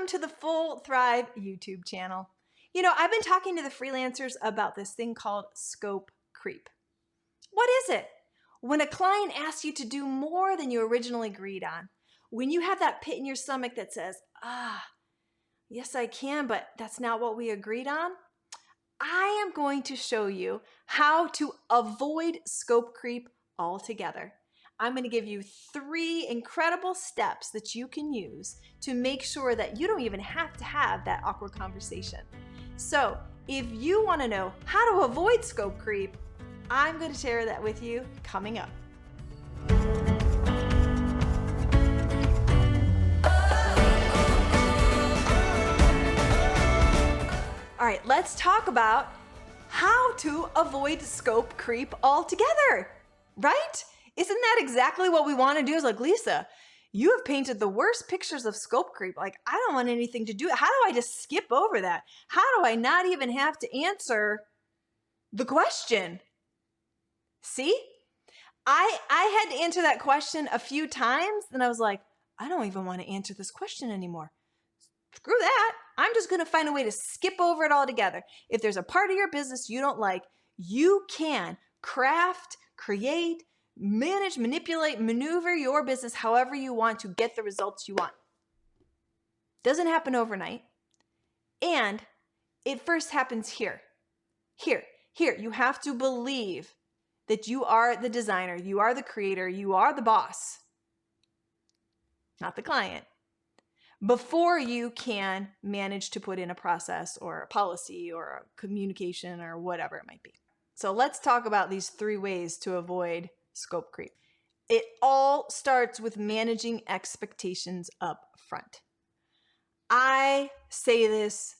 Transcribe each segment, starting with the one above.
welcome to the Full-Thrive YouTube channel. You know, I've been talking to the freelancers about this thing called scope creep. What is it? When a client asks you to do more than you originally agreed on, when you have that pit in your stomach that says, yes I can, but that's not what we agreed on, I am going to show you how to avoid scope creep altogether. I'm going to give you 3 incredible steps that you can use to make sure that you don't even have to have that awkward conversation. So if you want to know how to avoid scope creep, I'm going to share that with you coming up. All right, let's talk about how to avoid scope creep altogether, right? Isn't that exactly what we want to do? Is like, Lisa, you have painted the worst pictures of scope creep. Like, I don't want anything to do. How do I just skip over that? How do I not even have to answer the question? See, I had to answer that question a few times and I was like, I don't even want to answer this question anymore. Screw that. I'm just going to find a way to skip over it altogether. If there's a part of your business you don't like, you can craft, create, manage, manipulate, maneuver your business however you want to get the results you want. Doesn't happen overnight. And it first happens here. Here. You have to believe that you are the designer, you are the creator, you are the boss, not the client, before you can manage to put in a process or a policy or a communication or whatever it might be. So let's talk about these 3 ways to avoid scope creep. It all starts with managing expectations up front. I say this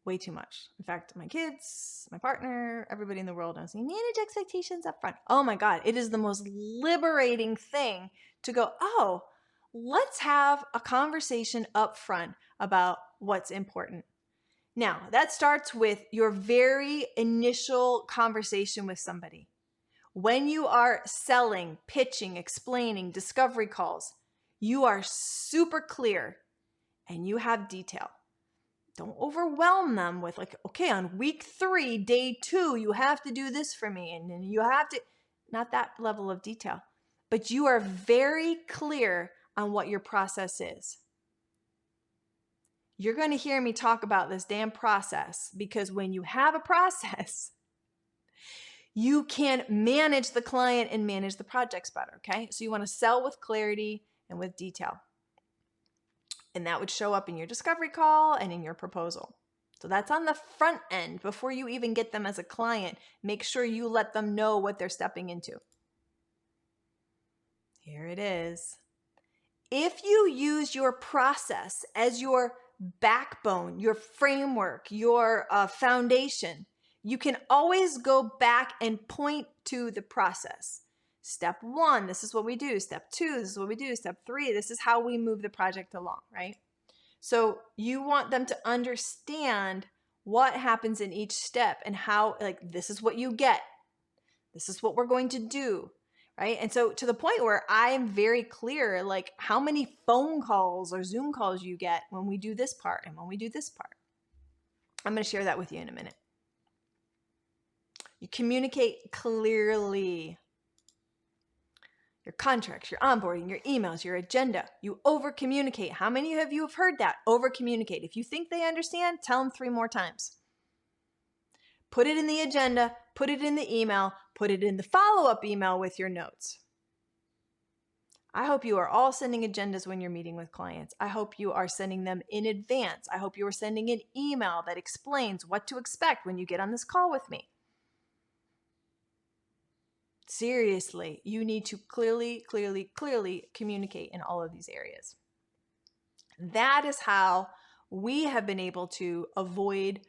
way too much. In fact, my kids, my partner, everybody in the world knows me. Manage expectations up front. Oh my God, it is the most liberating thing to go, oh, let's have a conversation up front about what's important. Now, that starts with your very initial conversation with somebody. When you are selling, pitching, explaining, discovery calls, you are super clear and you have detail. Don't overwhelm them with like, okay, on week 3, day 2, you have to do this for me. And then you have to, not that level of detail, but you are very clear on what your process is. You're going to hear me talk about this damn process because when you have a process, you can manage the client and manage the projects better, okay? So you want to sell with clarity and with detail. And that would show up in your discovery call and in your proposal. So that's on the front end. Before you even get them as a client, make sure you let them know what they're stepping into. Here it is. If you use your process as your backbone, your framework, your foundation, you can always go back and point to the process. Step 1, this is what we do. Step 2, this is what we do. Step 3, this is how we move the project along, right? So you want them to understand what happens in each step and how, like, this is what you get. This is what we're going to do, right? And so to the point where I'm very clear, like how many phone calls or Zoom calls you get when we do this part and when we do this part. I'm going to share that with you in a minute. You communicate clearly. Your contracts, your onboarding, your emails, your agenda. You over-communicate. How many of you have heard that? Over-communicate. If you think they understand, tell them 3 more times. Put it in the agenda, put it in the email, put it in the follow-up email with your notes. I hope you are all sending agendas when you're meeting with clients. I hope you are sending them in advance. I hope you are sending an email that explains what to expect when you get on this call with me. Seriously, you need to clearly communicate in all of these areas. That is how we have been able to avoid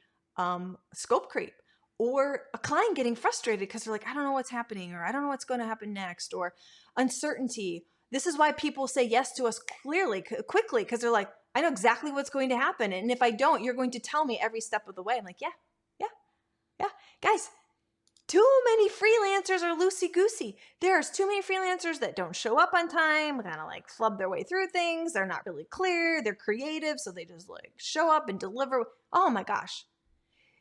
scope creep or a client getting frustrated because they're like, I don't know what's happening, or I don't know what's going to happen next, or uncertainty. This is why people say yes to us quickly, because they're like, I know exactly what's going to happen. And if I don't, you're going to tell me every step of the way. I'm like, yeah. Guys, Too many freelancers are loosey-goosey. There's too many freelancers that don't show up on time, kind of like flub their way through things. They're not really clear. They're creative, so they just like show up and deliver. Oh my gosh.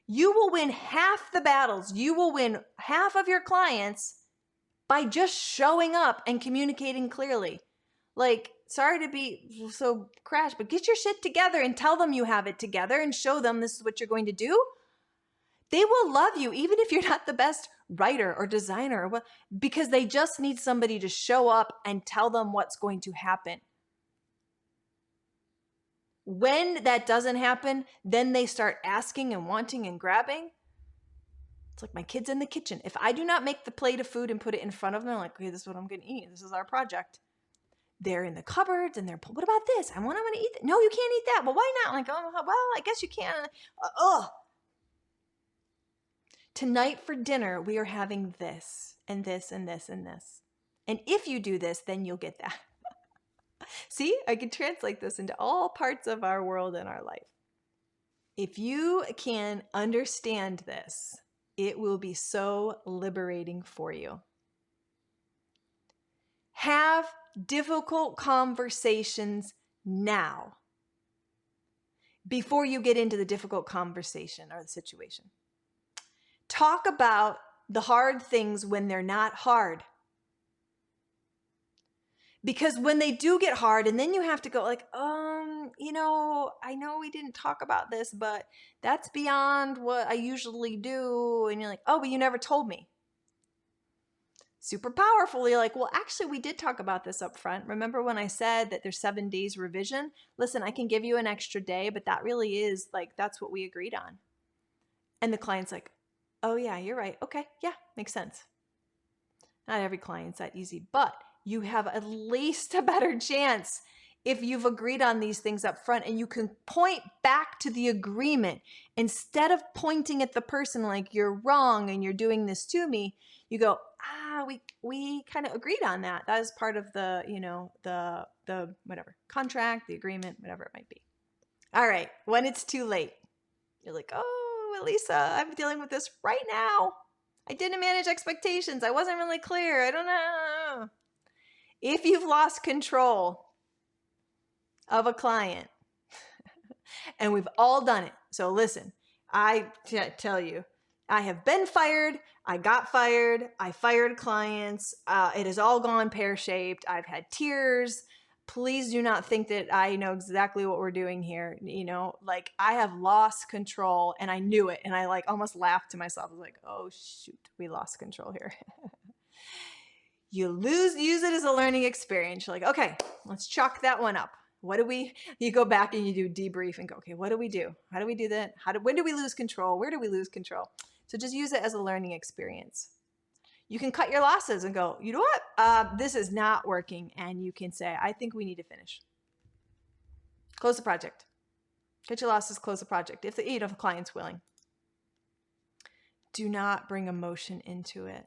You will win half the battles. You will win half of your clients by just showing up and communicating clearly. Like, sorry to be so crash, but get your shit together and tell them you have it together and show them this is what you're going to do. They will love you even if you're not the best writer or designer, because they just need somebody to show up and tell them what's going to happen. When that doesn't happen, then they start asking and wanting and grabbing. It's like my kids in the kitchen. If I do not make the plate of food and put it in front of them, like, okay, this is what I'm going to eat. This is our project. They're in the cupboards and they're, what about this? I want to eat that. No, you can't eat that. Well, why not? I'm like, oh, well, I guess you can. Tonight for dinner, we are having this and this and this and this. And if you do this, then you'll get that. See, I can translate this into all parts of our world and our life. If you can understand this, it will be so liberating for you. Have difficult conversations now before you get into the difficult conversation or the situation. Talk about the hard things when they're not hard. Because when they do get hard and then you have to go like, I know we didn't talk about this, but that's beyond what I usually do. And you're like, oh, but you never told me. Super powerful. You're like, well, actually, we did talk about this up front. Remember when I said that there's 7 days revision? Listen, I can give you an extra day, but that really is like, that's what we agreed on. And the client's like, oh yeah, you're right. Okay. Yeah, makes sense. Not every client's that easy, but you have at least a better chance if you've agreed on these things up front and you can point back to the agreement instead of pointing at the person like you're wrong and you're doing this to me. You go, we kind of agreed on that. That is part of the, the whatever contract, the agreement, whatever it might be. All right. When it's too late, you're like, oh, Lisa, I'm dealing with this right now. I didn't manage expectations. I wasn't really clear. I don't know. If you've lost control of a client, and we've all done it. So listen, I tell you, I have been fired. I got fired. I fired clients. It has all gone pear-shaped. I've had tears. Please do not think that I know exactly what we're doing here. Like I have lost control and I knew it. And I like almost laughed to myself. I was like, oh shoot, we lost control here. Use it as a learning experience. You're like, okay, let's chalk that one up. You go back and you do debrief and go, okay, what do we do? How do we do that? When do we lose control? Where do we lose control? So just use it as a learning experience. You can cut your losses and go, you know what? This is not working. And you can say, I think we need to finish. Close the project. Cut your losses, close the project. If the client's willing. Do not bring emotion into it.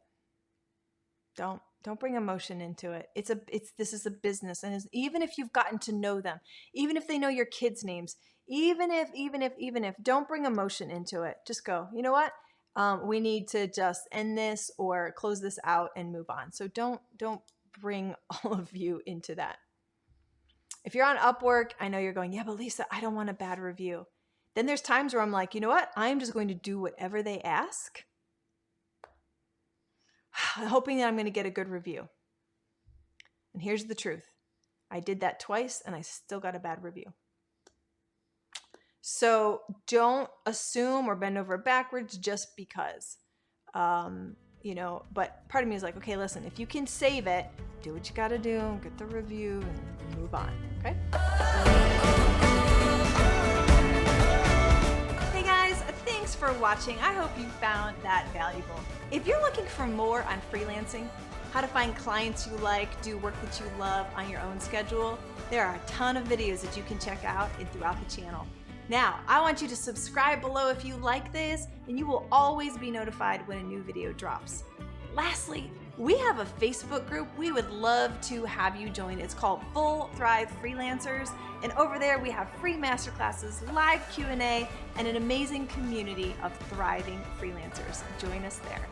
Don't bring emotion into it. This is a business. And even if you've gotten to know them, even if they know your kids' names, even if, don't bring emotion into it. Just go, you know what? We need to just end this or close this out and move on. So don't bring all of you into that. If you're on Upwork, I know you're going, yeah, but Lisa, I don't want a bad review. Then there's times where I'm like, you know what? I'm just going to do whatever they ask, hoping that I'm going to get a good review. And here's the truth. I did that twice and I still got a bad review. So don't assume or bend over backwards just because, but part of me is like, okay, listen, if you can save it, do what you got to do, get the review and move on. Okay. Hey guys, thanks for watching. I hope you found that valuable. If you're looking for more on freelancing, how to find clients you like, do work that you love on your own schedule, there are a ton of videos that you can check out throughout the channel. Now, I want you to subscribe below if you like this, and you will always be notified when a new video drops. Lastly, we have a Facebook group we would love to have you join. It's called Full-Thrive Freelancers, and over there we have free masterclasses, live Q&A, and an amazing community of thriving freelancers. Join us there.